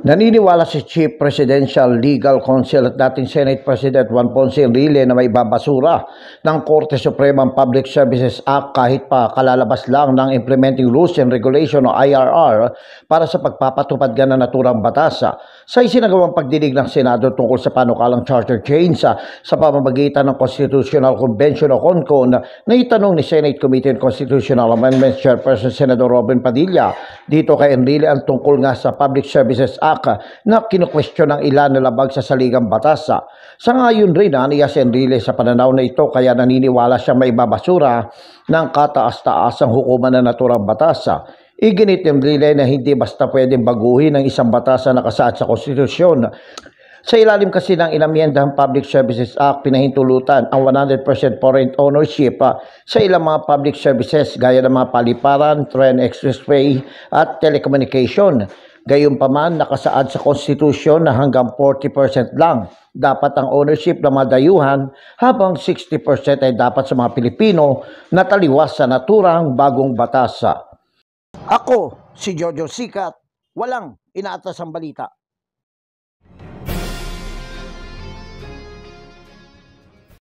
Naniniwala si Chief Presidential Legal Counsel at dating Senate President Juan Ponce Enrile na may babasura ng Korte Suprema ang Public Services Act kahit pa kalalabas lang ng Implementing Rules and Regulation o IRR para sa pagpapatupad ng naturang batas. Sa isinagawang pagdinig ng Senado tungkol sa panukalang charter change sa pamamagitan ng Constitutional Convention o CONCON na itanong ni Senate Committee on Constitutional Amendments Chairperson Senador Robin Padilla dito kay Enrile ang tungkol nga sa Public Services Act na kinukwestiyon ng ilan na labag sa saligang batas. Sa ngayon rin, niya si Enrile sa pananaw na ito kaya naniniwala siya may babasura ng kataas-taasang hukuman na naturang batas. Iginit ni Enrile na hindi basta pwedeng baguhin ang isang batas na nakasaad sa konstitusyon. Sa ilalim kasi ng inamyendahang Public Services Act, pinahintulutan ang 100% foreign ownership sa ilang mga public services gaya ng mga paliparan, train, expressway at telecommunication. Gayunpaman, nakasaad sa konstitusyon na hanggang 40% lang dapat ang ownership ng mga dayuhan habang 60% ay dapat sa mga Pilipino na taliwas sa naturang bagong batas. Ako, si Jojo Sikat, walang inaatas ang balita.